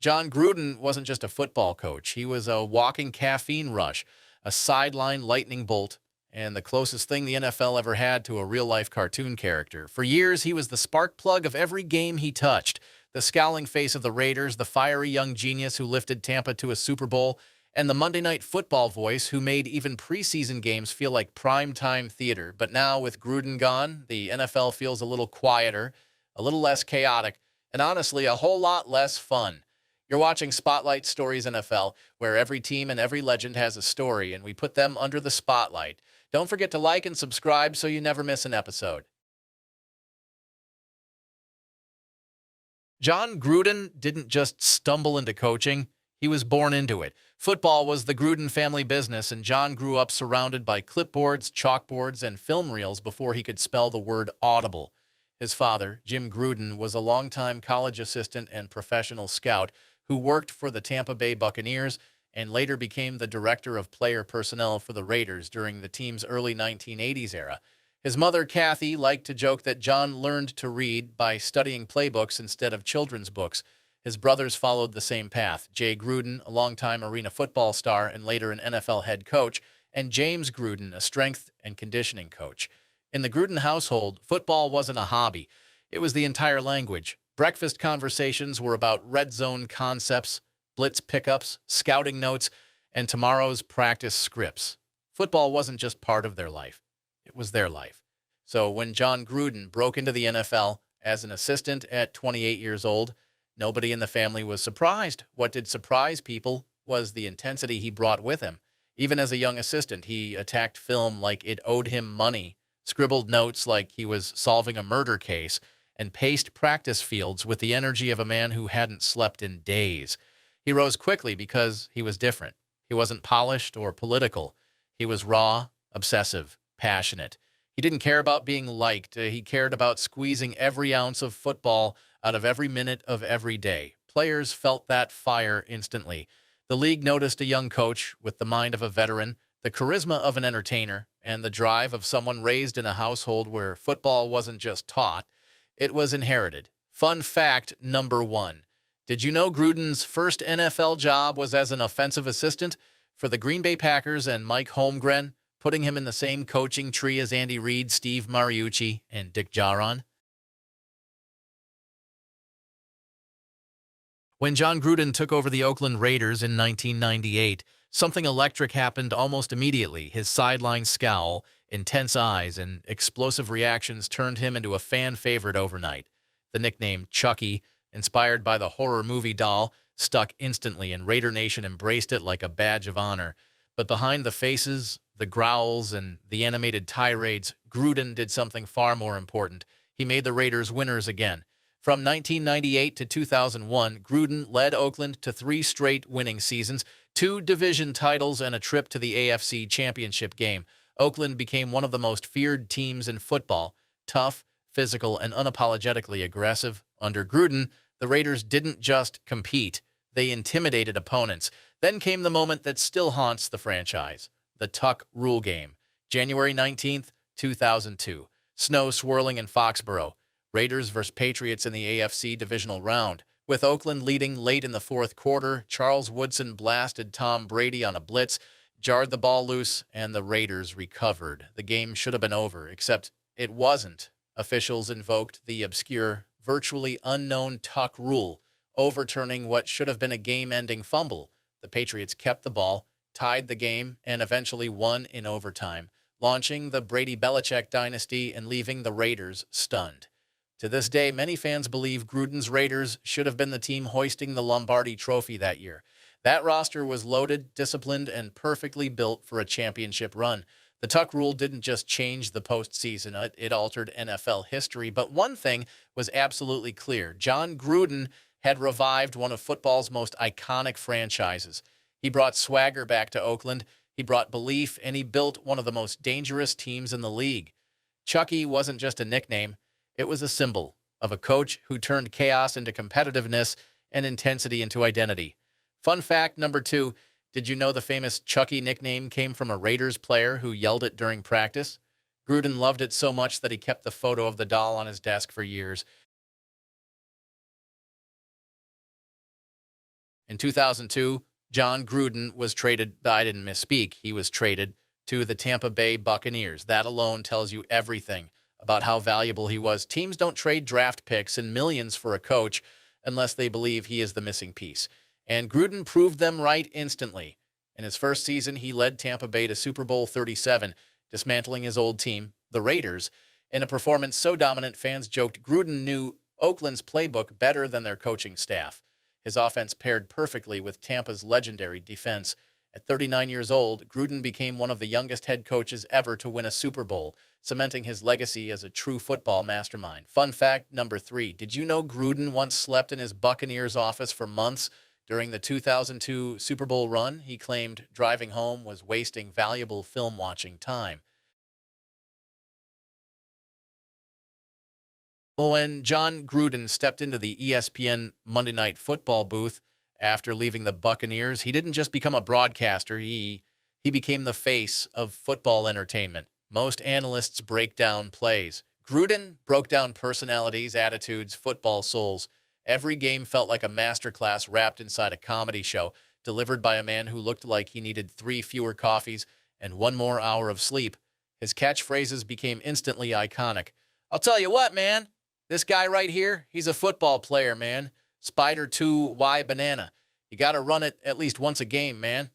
Jon Gruden wasn't just a football coach. He was a walking caffeine rush, a sideline lightning bolt, and the closest thing the NFL ever had to a real-life cartoon character. For years, he was the spark plug of every game he touched, the scowling face of the Raiders, the fiery young genius who lifted Tampa to a Super Bowl, and the Monday Night Football voice who made even preseason games feel like primetime theater. But now, with Gruden gone, the NFL feels a little quieter, a little less chaotic, and honestly, a whole lot less fun. You're watching Spotlight Stories NFL, where every team and every legend has a story, and we put them under the spotlight. Don't forget to like and subscribe so you never miss an episode. Jon Gruden didn't just stumble into coaching, he was born into it. Football was the Gruden family business, and Jon grew up surrounded by clipboards, chalkboards, and film reels before he could spell the word audible. His father, Jim Gruden, was a longtime college assistant and professional scout who worked for the Tampa Bay Buccaneers and later became the director of player personnel for the Raiders during the team's early 1980s era. His mother, Kathy, liked to joke that Jon learned to read by studying playbooks instead of children's books. His brothers followed the same path. Jay Gruden, a longtime arena football star and later an NFL head coach, and James Gruden, a strength and conditioning coach. In the Gruden household, football wasn't a hobby. It was the entire language. Breakfast conversations were about red zone concepts, blitz pickups, scouting notes, and tomorrow's practice scripts. Football wasn't just part of their life. It was their life. So when Jon Gruden broke into the NFL as an assistant at 28 years old, nobody in the family was surprised. What did surprise people was the intensity he brought with him. Even as a young assistant, he attacked film like it owed him money, scribbled notes like he was solving a murder case, and paced practice fields with the energy of a man who hadn't slept in days. He rose quickly because he was different. He wasn't polished or political. He was raw, obsessive, passionate. He didn't care about being liked. He cared about squeezing every ounce of football out of every minute of every day. Players felt that fire instantly. The league noticed a young coach with the mind of a veteran, the charisma of an entertainer, and the drive of someone raised in a household where football wasn't just taught, it was inherited. Fun fact number one. Did you know Gruden's first NFL job was as an offensive assistant for the Green Bay Packers and Mike Holmgren, putting him in the same coaching tree as Andy Reid, Steve Mariucci, and Dick Jauron? When Jon Gruden took over the Oakland Raiders in 1998, something electric happened almost immediately. His sideline scowl, intense eyes, and explosive reactions turned him into a fan favorite overnight. The nickname Chucky, inspired by the horror movie doll, stuck instantly, and Raider Nation embraced it like a badge of honor. But behind the faces, the growls, and the animated tirades, Gruden did something far more important. He made the Raiders winners again. From 1998 to 2001, Gruden led Oakland to 3 straight winning seasons, 2 division titles, and a trip to the AFC Championship game. Oakland became one of the most feared teams in football, tough, physical, and unapologetically aggressive. Under Gruden, the Raiders didn't just compete, they intimidated opponents. Then came the moment that still haunts the franchise, the Tuck Rule game. January 19th, 2002. Snow swirling in Foxborough. Raiders vs. Patriots in the AFC divisional round. With Oakland leading late in the fourth quarter, Charles Woodson blasted Tom Brady on a blitz, jarred the ball loose, and the Raiders recovered. The game should have been over, except it wasn't. Officials invoked the obscure, virtually unknown Tuck Rule, overturning what should have been a game-ending fumble. The Patriots kept the ball, tied the game, and eventually won in overtime, launching the Brady-Belichick dynasty and leaving the Raiders stunned. To this day, many fans believe Gruden's Raiders should have been the team hoisting the Lombardi Trophy that year. That roster was loaded, disciplined, and perfectly built for a championship run. The Tuck Rule didn't just change the postseason, it altered NFL history. But one thing was absolutely clear. Jon Gruden had revived one of football's most iconic franchises. He brought swagger back to Oakland, he brought belief, and he built one of the most dangerous teams in the league. Chucky wasn't just a nickname. It was a symbol of a coach who turned chaos into competitiveness and intensity into identity. Fun fact number 2, did you know the famous Chucky nickname came from a Raiders player who yelled it during practice? Gruden loved it so much that he kept the photo of the doll on his desk for years. In 2002, Jon Gruden was traded. I didn't misspeak. He was traded to the Tampa Bay Buccaneers. That alone tells you everything about how valuable he was. Teams don't trade draft picks and millions for a coach unless they believe he is the missing piece. And Gruden proved them right instantly. In his first season, he led Tampa Bay to Super Bowl 37, dismantling his old team, the Raiders, in a performance so dominant fans joked Gruden knew Oakland's playbook better than their coaching staff. His offense paired perfectly with Tampa's legendary defense. At 39 years old, Gruden became one of the youngest head coaches ever to win a Super Bowl, cementing his legacy as a true football mastermind. Fun fact number 3. Did you know Gruden once slept in his Buccaneers office for months? During the 2002 Super Bowl run, he claimed driving home was wasting valuable film-watching time. When Jon Gruden stepped into the ESPN Monday Night Football booth after leaving the Buccaneers, he didn't just become a broadcaster, he became the face of football entertainment. Most analysts break down plays. Gruden broke down personalities, attitudes, football souls. Every game felt like a masterclass wrapped inside a comedy show, delivered by a man who looked like he needed 3 fewer coffees and 1 more hour of sleep. His catchphrases became instantly iconic. I'll tell you what, man. This guy right here, he's a football player, man. Spider 2, Y banana. You got to run it at least once a game, man.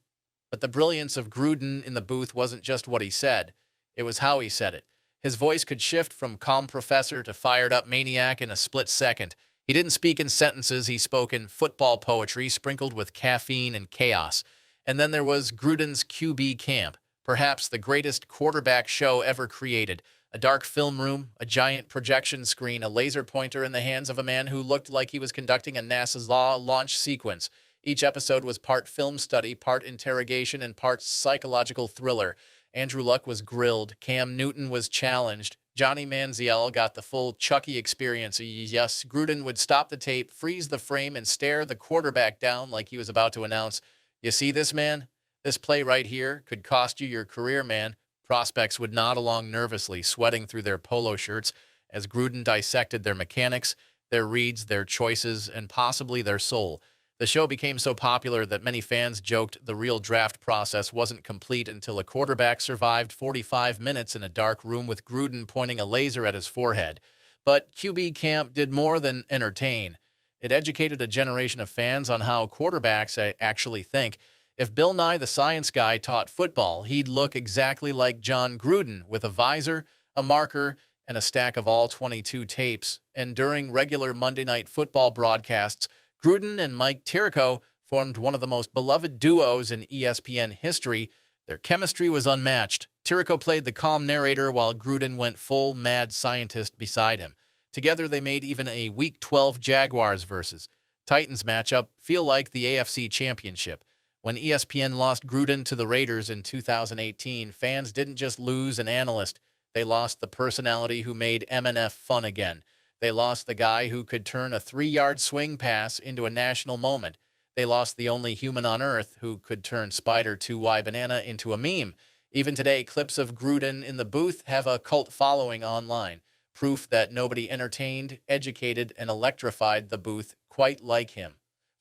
But the brilliance of Gruden in the booth wasn't just what he said. It was how he said it. His voice could shift from calm professor to fired-up maniac in a split second. He didn't speak in sentences. He spoke in football poetry sprinkled with caffeine and chaos. And then there was Gruden's QB camp, perhaps the greatest quarterback show ever created. A dark film room, a giant projection screen, a laser pointer in the hands of a man who looked like he was conducting a NASA's launch sequence. Each episode was part film study, part interrogation, and part psychological thriller. Andrew Luck was grilled. Cam Newton was challenged. Johnny Manziel got the full Chucky experience. Yes, Gruden would stop the tape, freeze the frame, and stare the quarterback down like he was about to announce, "You see this, man? This play right here could cost you your career, man." Prospects would nod along nervously, sweating through their polo shirts as Gruden dissected their mechanics, their reads, their choices, and possibly their soul. The show became so popular that many fans joked the real draft process wasn't complete until a quarterback survived 45 minutes in a dark room with Gruden pointing a laser at his forehead. But QB camp did more than entertain. It educated a generation of fans on how quarterbacks actually think. If Bill Nye the Science Guy taught football, he'd look exactly like Jon Gruden, with a visor, a marker, and a stack of all 22 tapes. And during regular Monday Night Football broadcasts, Gruden and Mike Tirico formed one of the most beloved duos in ESPN history. Their chemistry was unmatched. Tirico played the calm narrator while Gruden went full mad scientist beside him. Together, they made even a Week 12 Jaguars versus Titans matchup feel like the AFC Championship. When ESPN lost Gruden to the Raiders in 2018, fans didn't just lose an analyst. They lost the personality who made MNF fun again. They lost the guy who could turn a 3-yard swing pass into a national moment. They lost the only human on earth who could turn Spider 2Y Banana into a meme. Even today, clips of Gruden in the booth have a cult following online, proof that nobody entertained, educated, and electrified the booth quite like him.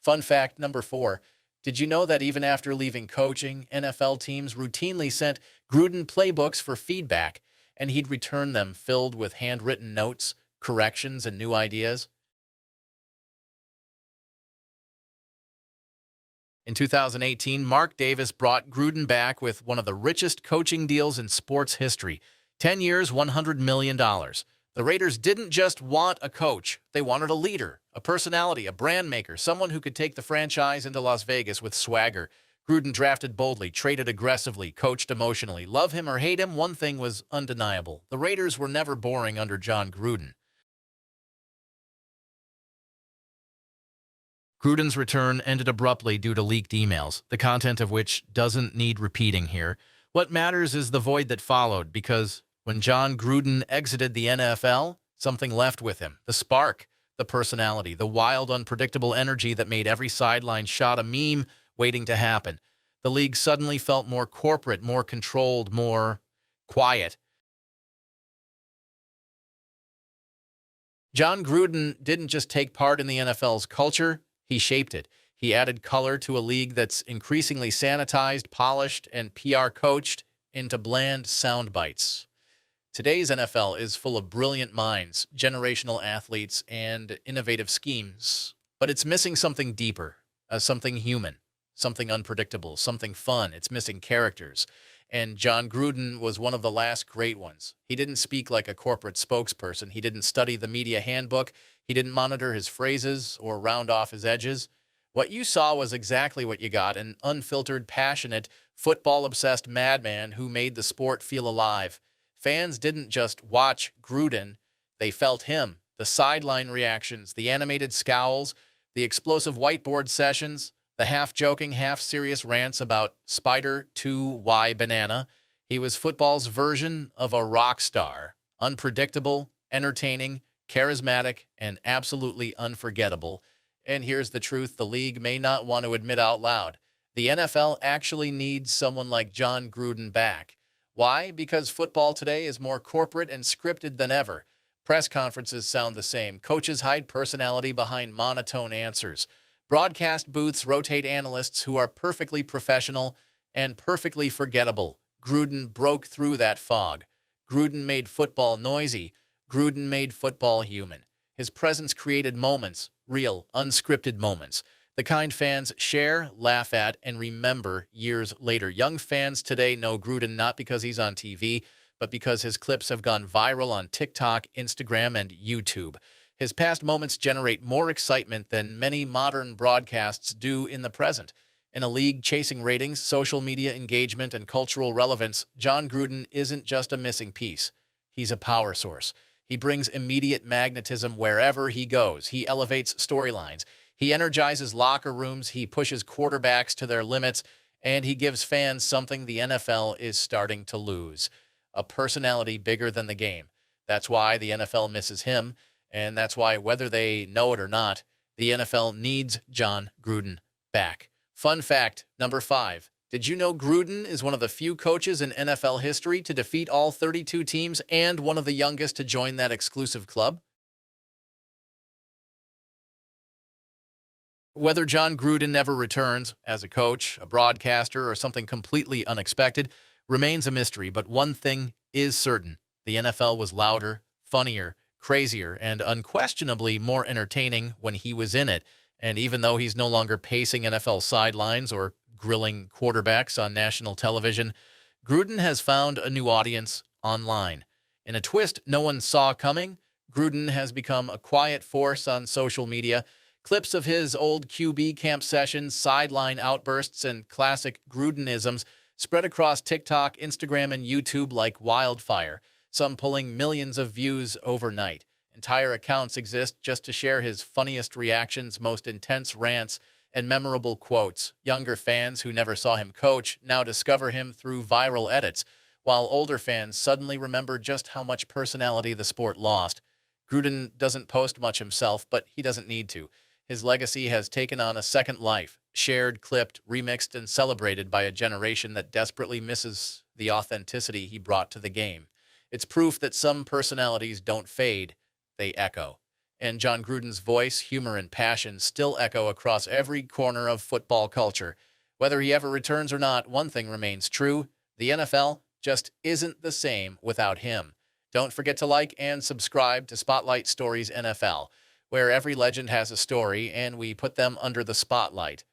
Fun fact number 4. Did you know that even after leaving coaching, NFL teams routinely sent Gruden playbooks for feedback, and he'd return them filled with handwritten notes, corrections, and new ideas? In 2018, Mark Davis brought Gruden back with one of the richest coaching deals in sports history. 10 years, $100 million. The Raiders didn't just want a coach. They wanted a leader, a personality, a brand maker, someone who could take the franchise into Las Vegas with swagger. Gruden drafted boldly, traded aggressively, coached emotionally. Love him or hate him, one thing was undeniable. The Raiders were never boring under Jon Gruden. Gruden's return ended abruptly due to leaked emails, the content of which doesn't need repeating here. What matters is the void that followed, because when Jon Gruden exited the NFL, something left with him. The spark, the personality, the wild, unpredictable energy that made every sideline shot a meme waiting to happen. The league suddenly felt more corporate, more controlled, more quiet. Jon Gruden didn't just take part in the NFL's culture, he shaped it. He added color to a league that's increasingly sanitized, polished, and PR coached into bland sound bites. Today's NFL is full of brilliant minds, generational athletes, and innovative schemes, but it's missing something deeper, something human, something unpredictable, something fun. It's missing characters. And Jon Gruden was one of the last great ones. He didn't speak like a corporate spokesperson. He didn't study the media handbook. He didn't monitor his phrases or round off his edges. What you saw was exactly what you got, an unfiltered, passionate, football-obsessed madman who made the sport feel alive. Fans didn't just watch Gruden, they felt him. The sideline reactions, the animated scowls, the explosive whiteboard sessions, the half-joking, half-serious rants about Spider 2Y Banana. He was football's version of a rock star, unpredictable, entertaining, charismatic, and absolutely unforgettable. And here's the truth the league may not want to admit out loud. The NFL actually needs someone like Jon Gruden back. Why? Because football today is more corporate and scripted than ever. Press conferences sound the same. Coaches hide personality behind monotone answers. Broadcast booths rotate analysts who are perfectly professional and perfectly forgettable. Gruden broke through that fog. Gruden made football noisy. Gruden made football human. His presence created moments, real, unscripted moments, the kind fans share, laugh at, and remember years later. Young fans today know Gruden not because he's on TV, but because his clips have gone viral on TikTok, Instagram, and YouTube. His past moments generate more excitement than many modern broadcasts do in the present. In a league chasing ratings, social media engagement, and cultural relevance, Jon Gruden isn't just a missing piece. He's a power source. He brings immediate magnetism wherever he goes. He elevates storylines. He energizes locker rooms. He pushes quarterbacks to their limits. And he gives fans something the NFL is starting to lose: a personality bigger than the game. That's why the NFL misses him. And that's why, whether they know it or not, the NFL needs Jon Gruden back. Fun fact number 5. Did you know Gruden is one of the few coaches in NFL history to defeat all 32 teams and one of the youngest to join that exclusive club? Whether Jon Gruden ever returns as a coach, a broadcaster, or something completely unexpected remains a mystery, but one thing is certain: the NFL was louder, funnier, crazier, and unquestionably more entertaining when he was in it. And even though he's no longer pacing NFL sidelines or grilling quarterbacks on national television, Gruden has found a new audience online. In a twist no one saw coming, Gruden has become a quiet force on social media. Clips of his old QB camp sessions, sideline outbursts, and classic Grudenisms spread across TikTok, Instagram, and YouTube like wildfire, some pulling millions of views overnight. Entire accounts exist just to share his funniest reactions, most intense rants, and memorable quotes. Younger fans who never saw him coach now discover him through viral edits, while older fans suddenly remember just how much personality the sport lost. Gruden doesn't post much himself, but he doesn't need to. His legacy has taken on a second life, shared, clipped, remixed, and celebrated by a generation that desperately misses the authenticity he brought to the game. It's proof that some personalities don't fade, they echo. And Jon Gruden's voice, humor, and passion still echo across every corner of football culture. Whether he ever returns or not, one thing remains true: the NFL just isn't the same without him. Don't forget to like and subscribe to Spotlight Stories NFL, where every legend has a story and we put them under the spotlight.